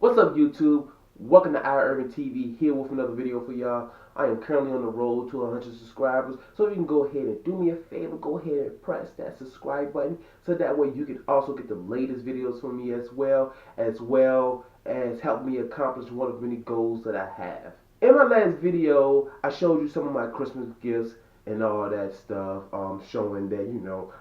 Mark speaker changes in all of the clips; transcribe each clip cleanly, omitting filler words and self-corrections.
Speaker 1: What's up, YouTube? Welcome to Irving TV, here with another video for y'all. I am currently on the road to 100 subscribers, so if you can go ahead and do me a favor, go ahead and press that subscribe button, so that way you can also get the latest videos from me as well as help me accomplish one of the many goals that I have. In my last video, I showed you some of my Christmas gifts and all that stuff, showing that,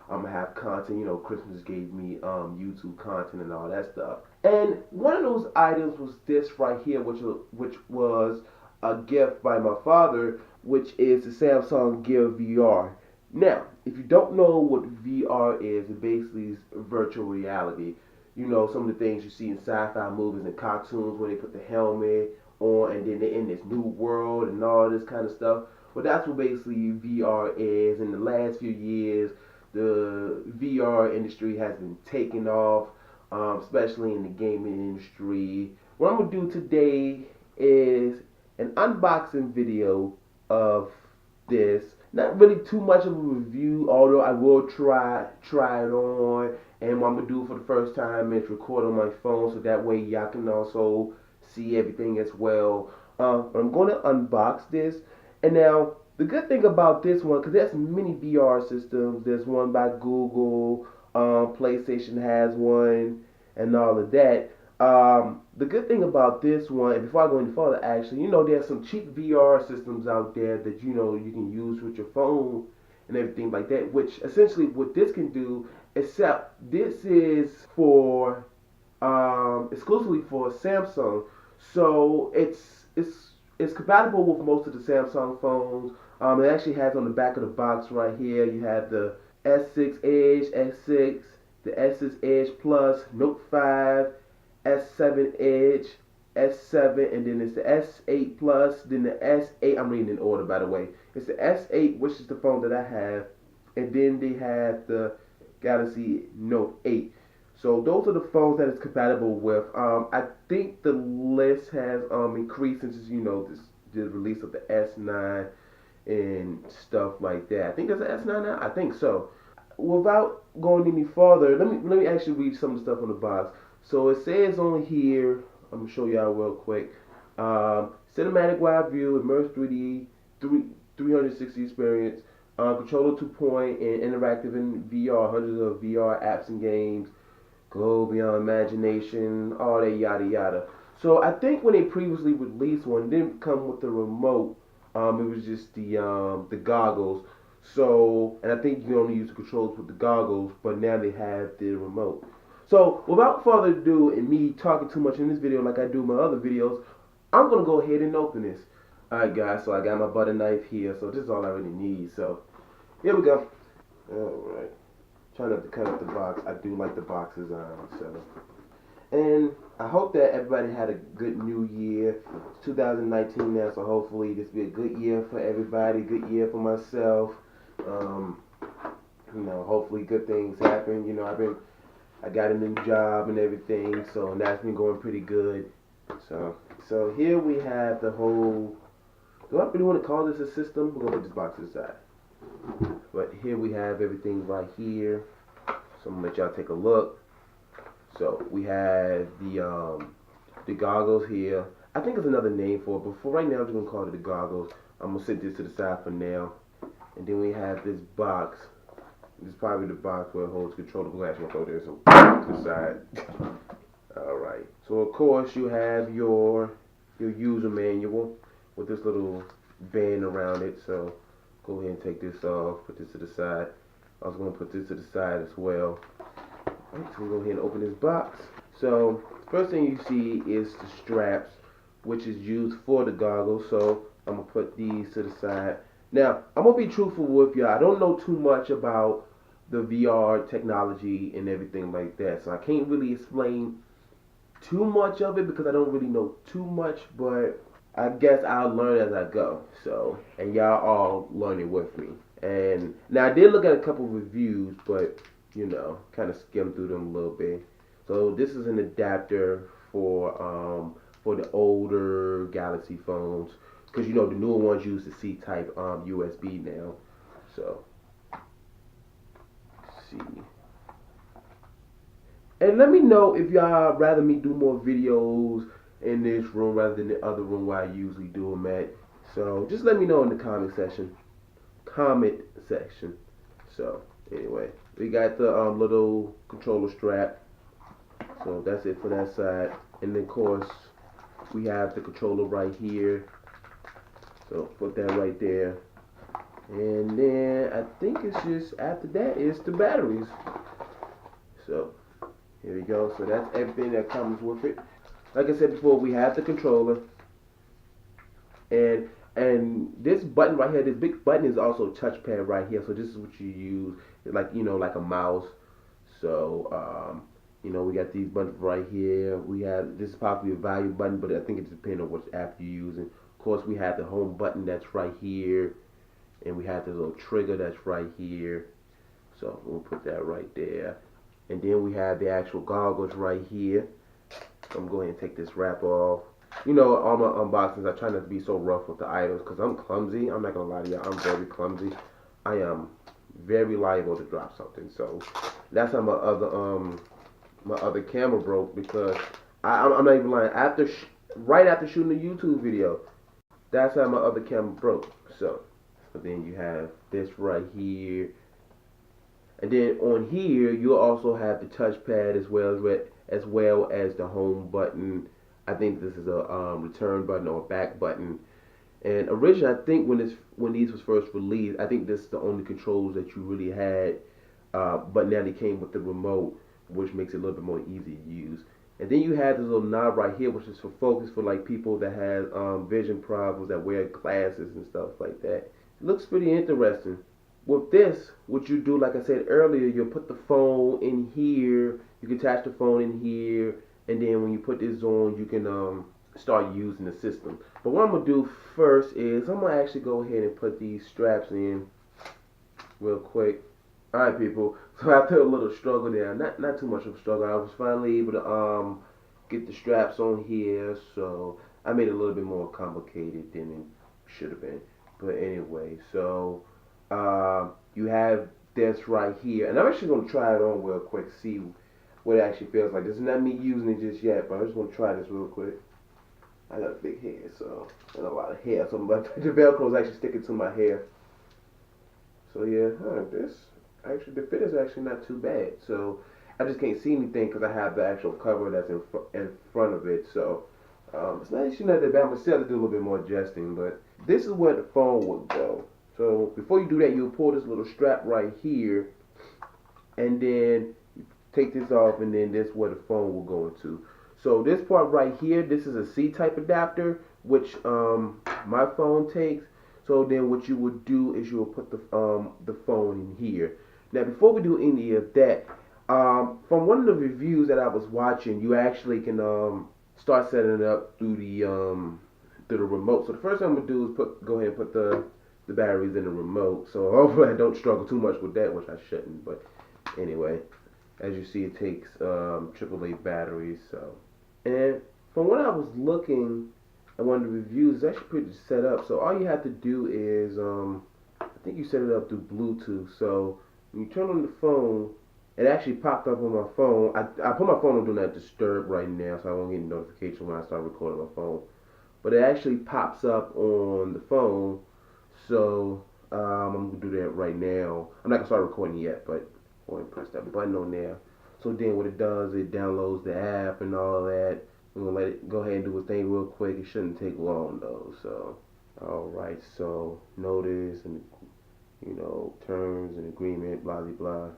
Speaker 1: I'm gonna have content. Christmas gave me YouTube content and all that stuff. And one of those items was this right here, which was a gift by my father, which is the Samsung Gear VR. Now, if you don't know what VR is, it basically is virtual reality. Some of the things you see in sci-fi movies and cartoons where they put the helmet on and then they're in this new world and all this kind of stuff. Well, that's what basically VR is. In the last few years, the VR industry has been taking off, especially in the gaming industry. What I'm going to do today is an unboxing video of this. Not really too much of a review, although I will try it on. And what I'm going to do for the first time is record on my phone, so that way y'all can also see everything as well. But I'm going to unbox this. And now, the good thing about this one, because there's many VR systems, there's one by Google, PlayStation has one, and all of that. The good thing about this one, and before I go any further, actually, there's some cheap VR systems out there that, you can use with your phone and everything like that, which essentially what this can do, except this is for, exclusively for Samsung. So it's compatible with most of the Samsung phones. It actually has on the back of the box right here, you have the S6 Edge, S6, the S6 Edge Plus, Note 5, S7 Edge, S7, and then it's the S8 Plus, then the S8, I'm reading in order by the way. It's the S8, which is the phone that I have, and then they have the Galaxy Note 8. So those are the phones that it's compatible with. I think the list has increased since the release of the S9 and stuff like that. I think there's an S9 now. I think so. Without going any further, let me actually read some of the stuff on the box. So it says on here, I'm gonna show y'all real quick. Cinematic wide view, immersive 3D, 360 experience, controller 2-point, and interactive in VR, hundreds of VR apps and games. Go beyond imagination, all that yada yada. So I think when they previously released one, it didn't come with the remote. It was just the goggles. So, and I think you can only use the controls with the goggles, but now they have the remote. So without further ado, and me talking too much in this video like I do my other videos, I'm gonna go ahead and open this. Alright guys, so I got my butter knife here, so this is all I really need. So here we go. Alright. Try not to cut up the box. I do like the box design, so. And I hope that everybody had a good new year. It's 2019 now, so hopefully this will be a good year for everybody, good year for myself. Hopefully good things happen. I got a new job and everything, so that's been going pretty good. So here we have the whole, do I really want to call this a system? We're gonna put this box to the side. But here we have everything right here. So I'm gonna let y'all take a look. So we have the goggles here. I think there's another name for it, but for right now I'm just gonna call it the goggles. I'm gonna set this to the side for now. And then we have this box. This is probably the box where it holds controller glass. I'm gonna throw this to the side. Alright. So of course you have your user manual with this little band around it. So go ahead and take this off, put this to the side. I was going to put this to the side as well. Alright, so we'll go ahead and open this box. So, first thing you see is the straps, which is used for the goggles. So, I'm going to put these to the side. Now, I'm going to be truthful with you. I don't know too much about the VR technology and everything like that. So, I can't really explain too much of it because I don't really know too much, but I guess I'll learn as I go. So, and y'all all learning with me. And now I did look at a couple of reviews, but kind of skimmed through them a little bit. So this is an adapter for the older Galaxy phones, because the newer ones use the C-type USB now. So let's see. And let me know if y'all rather me do more videos in this room rather than the other room where I usually do them at. So just let me know in the comment section. Comment section. So anyway, we got the little controller strap. So that's it for that side. And then of course we have the controller right here. So put that right there. And then I think it's just after that is the batteries. So here we go. So that's everything that comes with it. Like I said before, we have the controller, and this button right here, this big button is also touchpad right here. So this is what you use, like like a mouse. So we got these buttons right here. We have this is probably a value button, but I think it depends on which app you're using. Of course, we have the home button that's right here, and we have the little trigger that's right here. So we'll put that right there. And then we have the actual goggles right here. So I'm going to go ahead and take this wrap off. All my unboxings, I try not to be so rough with the items because I'm clumsy. I'm not going to lie to you, I'm very clumsy. I am very liable to drop something. So that's how my other camera broke because I'm not even lying. Right after shooting the YouTube video, that's how my other camera broke. So then you have this right here. And then on here, you'll also have the touchpad as well as the home button. I think this is a return button or a back button. And originally, I think when these was first released, I think this is the only controls that you really had. But now they came with the remote, which makes it a little bit more easy to use. And then you have this little knob right here, which is for focus for like people that have vision problems, that wear glasses and stuff like that. It looks pretty interesting. With this, what you do, like I said earlier, you'll put the phone in here. You can attach the phone in here, and then when you put this on, you can start using the system. But what I'm gonna do first is I'm gonna actually go ahead and put these straps in real quick. All right, people. So after a little struggle there, not too much of a struggle, I was finally able to get the straps on here. So I made it a little bit more complicated than it should have been. But anyway, so. You have this right here, and I'm actually going to try it on real quick, see what it actually feels like. This is not me using it just yet, but I just want to try this real quick. I got a big head, so and a lot of hair, so the Velcro is actually sticking to my hair. So yeah, the fit is actually not too bad. So I just can't see anything because I have the actual cover that's in front of it. So it's not actually not that bad. I'm gonna still have to do a little bit more adjusting, but this is where the phone would go. So before you do that, you'll pull this little strap right here, and then take this off, and then this is where the phone will go into. So this part right here, this is a C-type adapter, which my phone takes. So then what you would do is you will put the phone in here. Now before we do any of that, from one of the reviews that I was watching, you actually can start setting it up through the remote. So the first thing I'm gonna do is go ahead and put the batteries in the remote. So hopefully I don't struggle too much with that, which I shouldn't. But anyway, as you see, it takes AAA batteries. So, and from what I was looking at one of the reviews, it's actually pretty set up. So all you have to do is I think you set it up through Bluetooth. So when you turn on the phone, it actually popped up on my phone. I put my phone on Do Not Disturb right now, so I won't get a notification when I start recording my phone. But it actually pops up on the phone. So I'm gonna do that right now. I'm not gonna start recording yet, but I'm gonna press that button on there. So then what it does, it downloads the app and all that. I'm gonna let it go ahead and do its thing real quick. It shouldn't take long though. So alright, so notice and terms and agreement, blah blah blah.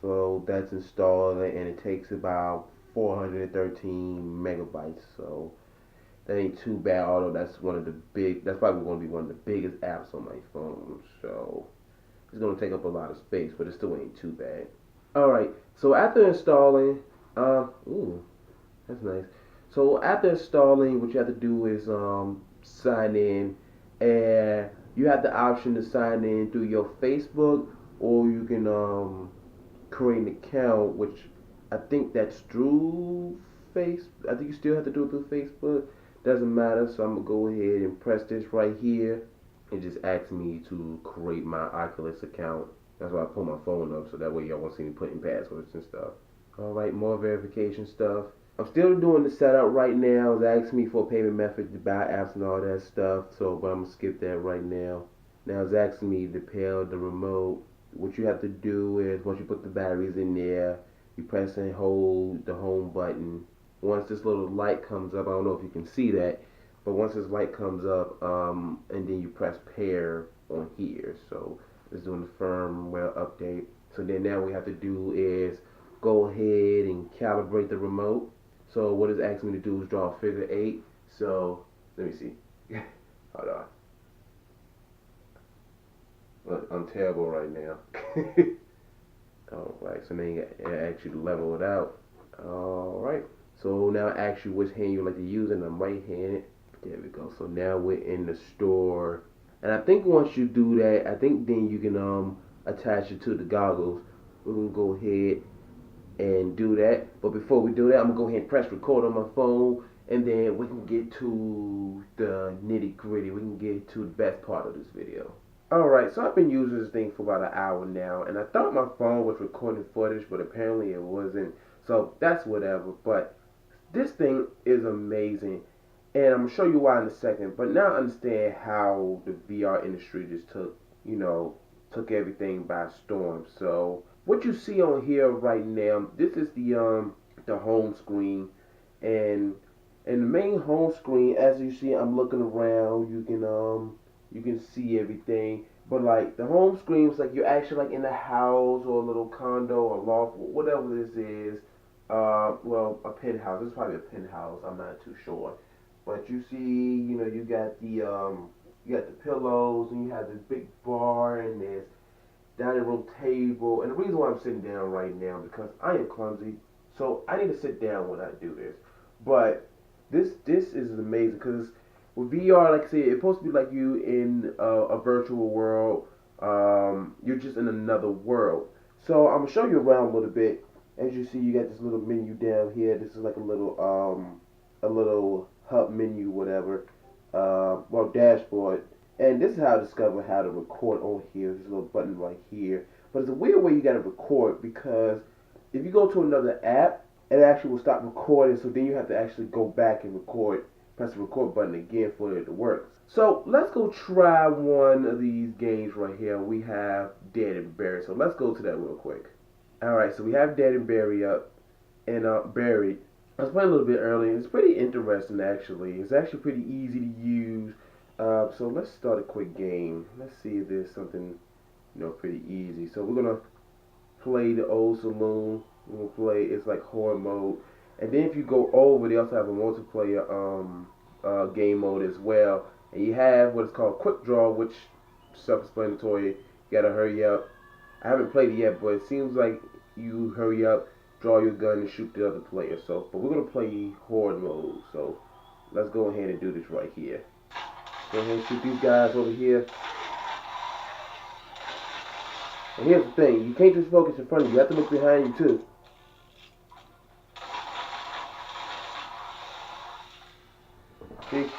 Speaker 1: So that's installed and it takes about 413 megabytes. So that ain't too bad, although that's probably going to be one of the biggest apps on my phone. So it's going to take up a lot of space, but it still ain't too bad. Alright, so after installing, ooh, that's nice. So after installing, what you have to do is sign in, and you have the option to sign in through your Facebook, or you can create an account, which I think that's through Facebook. I think you still have to do it through Facebook. Doesn't matter, so I'm gonna go ahead and press this right here. It just asks me to create my Oculus account. That's why I pull my phone up, so that way y'all won't see me putting passwords and stuff. Alright, more verification stuff. I'm still doing the setup right now. It's asking me for a payment method to buy apps and all that stuff. So, but I'm gonna skip that right now. Now it's asking me to pair the remote. What you have to do is once you put the batteries in there, you press and hold the home button. Once this little light comes up, I don't know if you can see that, but once this light comes up, and then you press pair on here. So it's doing the firmware update. So then now what we have to do is go ahead and calibrate the remote. So what it's asking me to do is draw a figure 8. So let me see. Hold on. Look, I'm terrible right now. Alright, so then you actually level it out. Alright. So now actually which hand you like to use, and I'm right handed. There we go. So now we're in the store. And I think once you do that, I think then you can attach it to the goggles. We're gonna go ahead and do that. But before we do that, I'm gonna go ahead and press record on my phone, and then we can get to the nitty gritty. We can get to the best part of this video. Alright, so I've been using this thing for about an hour now, and I thought my phone was recording footage, but apparently it wasn't. So that's whatever. But this thing is amazing, and I'm gonna show you why in a second. But now I understand how the VR industry just took everything by storm. So what you see on here right now, this is the home screen, and the main home screen, as you see, I'm looking around. You can see everything, but like the home screen is like you're actually like in a house or a little condo or loft, whatever this is. Well, a penthouse. It's probably a penthouse. I'm not too sure, but you see, you got the pillows, and you have this big bar, and there's dining room table. And the reason why I'm sitting down right now because I am clumsy, so I need to sit down when I do this. But this is amazing because with VR, like I said, it's supposed to be like you in a virtual world. You're just in another world. So I'm gonna show you around a little bit. As you see, you got this little menu down here. This is like a little hub menu, whatever. Well, dashboard. And this is how I discovered how to record on here. There's a little button right here. But it's a weird way you gotta record because if you go to another app, it actually will stop recording. So then you have to actually go back and record. Press the record button again for it to work. So let's go try one of these games right here. We have Dead and Buried. So let's go to that real quick. Alright, so we have Dead and Buried up and Buried. I was playing a little bit earlier. It's pretty interesting actually. It's actually pretty easy to use. So let's start a quick game. Let's see if there's something, pretty easy. So we're gonna play the old saloon. We're gonna play. It's like horror mode. And then if you go over, they also have a multiplayer game mode as well. And you have what is called quick draw, which self-explanatory. You gotta hurry up. I haven't played it yet, but it seems like you hurry up, draw your gun, and shoot the other player. So, but we're gonna play horde mode. So let's go ahead and do this right here. Go ahead and shoot these guys over here. And here's the thing: you can't just focus in front of you. You have to look behind you too. See?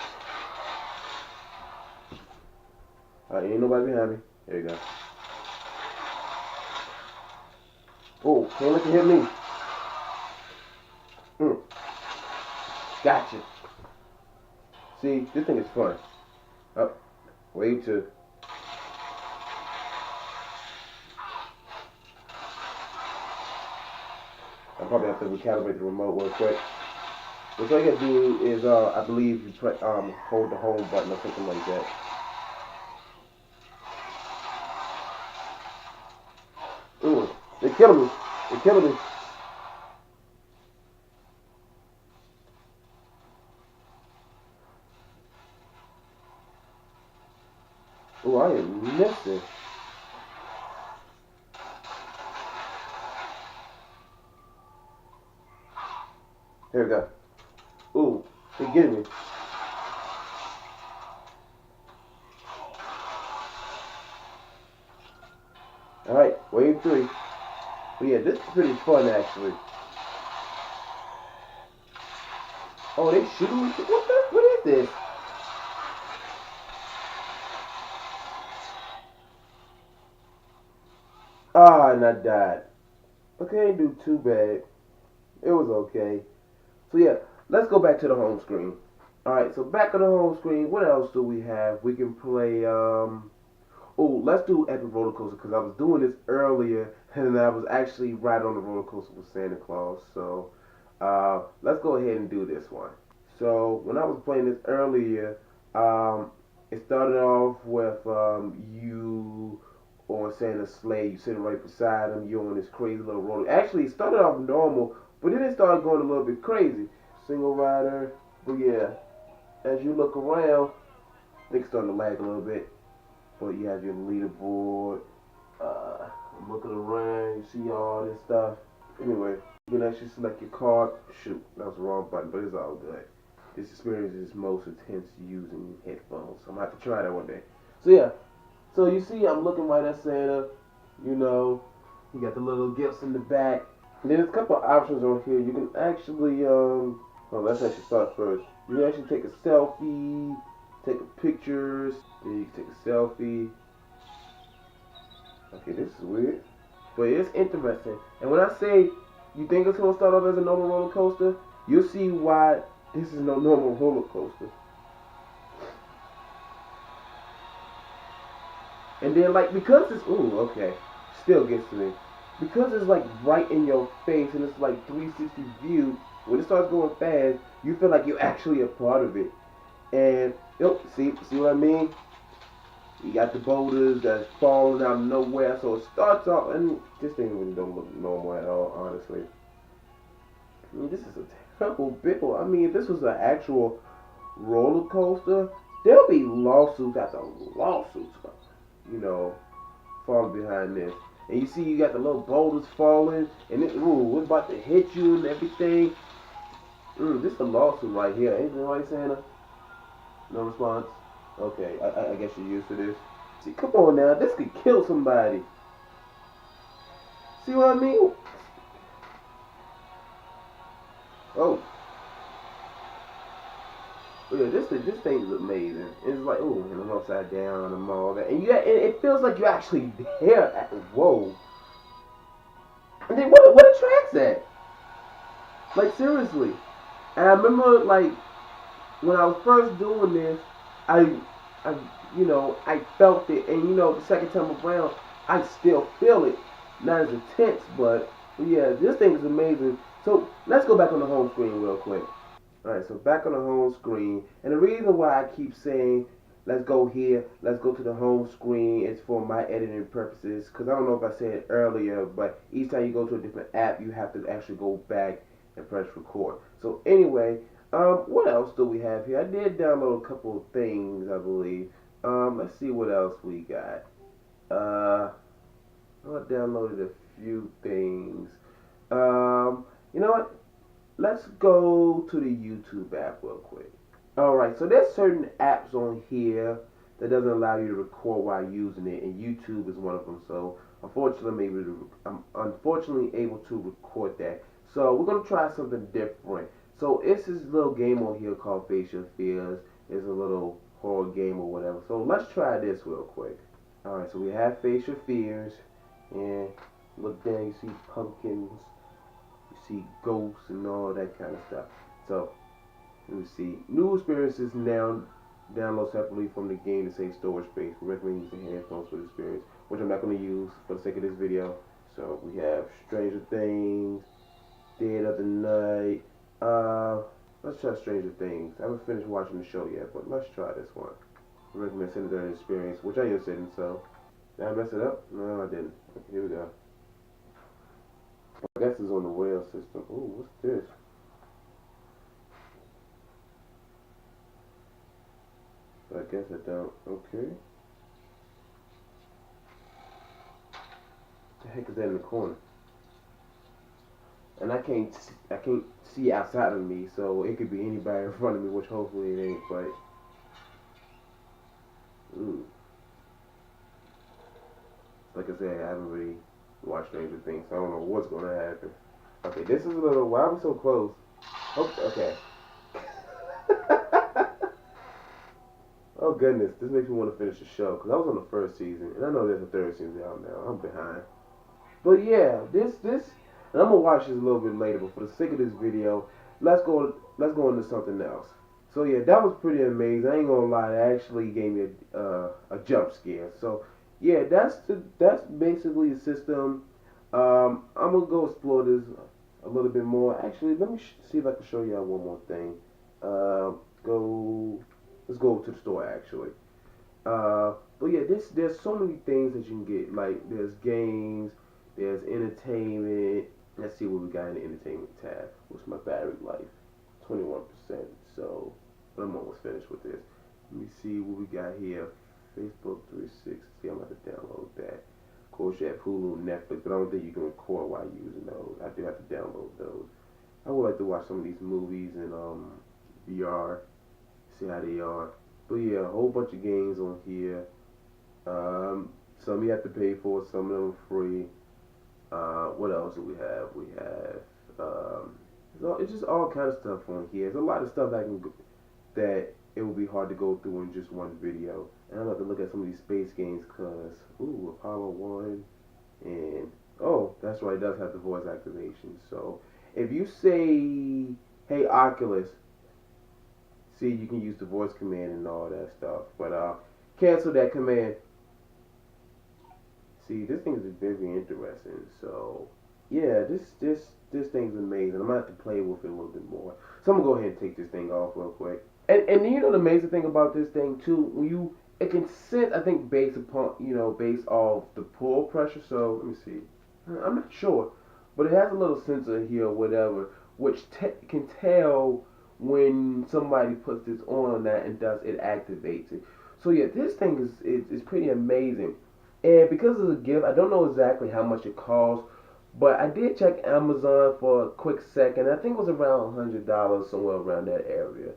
Speaker 1: Alright, ain't nobody behind me. There you go. Oh, can't let you hit me. Gotcha. See, this thing is fun. Oh, wave 2. I'll probably have to recalibrate the remote real quick. What I gotta do is, I believe you hold the home button or something like that. Ooh, they're killing me. They're killing me. Ooh, I am missing. Here we go. Ooh, they're getting me. Alright, wave 3. But yeah, this is pretty fun actually. Oh, they shooting me? What is this? Ah, and I died. Okay, ain't do too bad. It was okay. So yeah, let's go back to the home screen. Alright, so back on the home screen, what else do we have? We can play, oh, let's do Epic Roller Coaster, because I was doing this earlier, and I was actually riding on the roller coaster with Santa Claus. So, let's go ahead and do this one. So, when I was playing this earlier, um, it started off with you on Santa's sleigh, you sitting right beside him, you're on this crazy little roller. Actually, it started off normal, but then it started going a little bit crazy. Single rider, but yeah, as you look around, things starting to lag a little bit. But you have your leaderboard. I'm looking around, you see all this stuff. Anyway, you can actually select your card. Shoot, that was the wrong button, but it's all good. This experience is most intense using headphones. I'm gonna have to try that one day. So yeah, so you see I'm looking right at Santa. You know, you got the little gifts in the back. And then there's a couple of options on here. You can actually, well, let's actually start first. You can actually take a selfie, take pictures, then you can take a selfie. Okay, this is weird, but it's interesting. And when I say you think it's gonna start off as a normal roller coaster, you'll see why this is no normal roller coaster. And then like because it's okay, still gets to me. Because it's like right in your face and it's like 360 view. When it starts going fast, you feel like you're actually a part of it. And see what I mean? You got the boulders that's falling out of nowhere, so it starts off, and this thing really don't look normal at all, honestly. I mean, this is a terrible bill. I mean, if this was an actual roller coaster, there'll be lawsuits after lawsuits, falling behind this. And you see, you got the little boulders falling, and it's about to hit you and everything. This is a lawsuit right here. Anything right, Santa? No response. Okay, I guess you're used to this. See, come on now, this could kill somebody. See what I mean? Oh. Yeah, this thing is amazing. It's like, and I'm upside down and all that. And it feels like you're actually there. Whoa. And then what attracts that? Like, seriously. And I remember, like, when I was first doing this, I I felt it, and the second time around, I still feel it. Not as intense, but yeah, this thing is amazing. So let's go back on the home screen real quick. Alright, so back on the home screen, and the reason why I keep saying let's go here, let's go to the home screen is for my editing purposes, because I don't know if I said it earlier, but each time you go to a different app, you have to actually go back and press record. So anyway, what else do we have here? I did download a couple of things, I believe. Let's see what else we got. I downloaded a few things. You know what? Let's go to the YouTube app real quick. Alright, so there's certain apps on here that doesn't allow you to record while using it, and YouTube is one of them. So I'm unfortunately able to record that. So we're gonna try something different. So it's this little game on here called Face Your Fears. It's a little horror game or whatever. So let's try this real quick. Alright, so we have Face Your Fears, and look down, you see pumpkins, you see ghosts and all that kind of stuff. So let me see. New experiences now download separately from the game to save storage space. We recommend using headphones for the experience, which I'm not going to use for the sake of this video. So we have Stranger Things, Dead of the Night. Let's try Stranger Things. I haven't finished watching the show yet, but let's try this one. I recommend Cinderella Experience, which I am sitting, so. Did I mess it up? No, I didn't. Okay, here we go. I guess it's on the rail system. Ooh, what's this? I guess I don't. Okay. What the heck is that in the corner? And I can't see outside of me, so it could be anybody in front of me, which hopefully it ain't. But like I said, I haven't really watched Stranger Things, so I don't know what's gonna happen. Okay, this is a little. Why are we so close? Oh, okay. Oh goodness, this makes me want to finish the show because I was on the first season, and I know there's a third season out now. I'm behind, but yeah, this And I'm gonna watch this a little bit later, but for the sake of this video, let's go into something else. So yeah, that was pretty amazing. I ain't gonna lie, it actually gave me a jump scare. So yeah, that's basically the system. I'm gonna go explore this a little bit more. Actually, let me see if I can show y'all one more thing. Uh, go, let's go over to the store actually. But yeah, there's so many things that you can get. Like there's games, there's entertainment. Let's see what we got in the entertainment tab. What's my battery life? 21%. So I'm almost finished with this. Let me see what we got here. Facebook 360. I'm about to download that. Of course, you have Hulu, Netflix, but I don't think you can record while using those. I do have to download those. I would like to watch some of these movies in VR, see how they are. But yeah, a whole bunch of games on here. Some you have to pay for, some of them are free. What else do we have? We have it's just all kind of stuff on here. There's a lot of stuff that it would be hard to go through in just one video. And I'm about to look at some of these space games because Apollo 1 and that's right, it does have the voice activation. So if you say, "Hey Oculus," see, you can use the voice command and all that stuff. But cancel that command. See, this thing is very interesting. So yeah, this thing's amazing. I'm gonna have to play with it a little bit more. So I'm gonna go ahead and take this thing off real quick. And you know the amazing thing about this thing too, when you it can sense, I think, based upon based off the pull pressure. So let me see. I'm not sure, but it has a little sensor here or whatever, which can tell when somebody puts this on that, and thus it activates it. So yeah, this thing is pretty amazing. And because it's a gift, I don't know exactly how much it costs, but I did check Amazon for a quick second. I think it was around $100, somewhere around that area.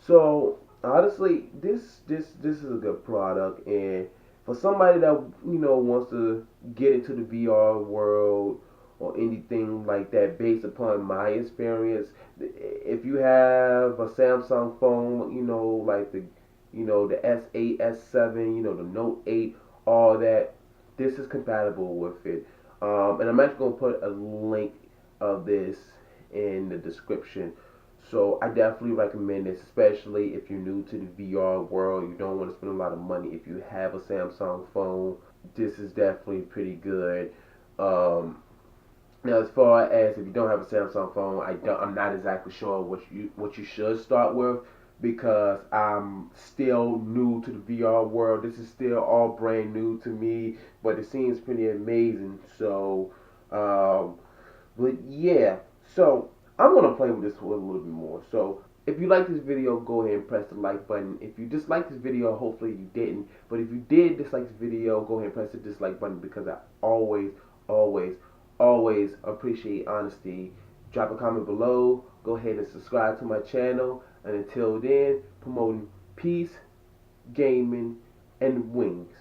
Speaker 1: So honestly, this is a good product, and for somebody that wants to get into the VR world or anything like that, based upon my experience, if you have a Samsung phone, like the S8, S7, the Note 8, all that, this is compatible with it. And I'm actually gonna put a link of this in the description. So I definitely recommend this, especially if you're new to the VR world. You don't want to spend a lot of money. If you have a Samsung phone, this is definitely pretty good. Now, as far as if you don't have a Samsung phone, I'm not exactly sure what you should start with, because I'm still new to the VR world. This is still all brand new to me, but it seems pretty amazing. So, but yeah, so I'm gonna play with this for a little bit more. So if you like this video, go ahead and press the like button. If you dislike this video, hopefully you didn't. But if you did dislike this video, go ahead and press the dislike button, because I always, always, always appreciate honesty. Drop a comment below. Go ahead and subscribe to my channel. And until then, promoting peace, gaming, and wings.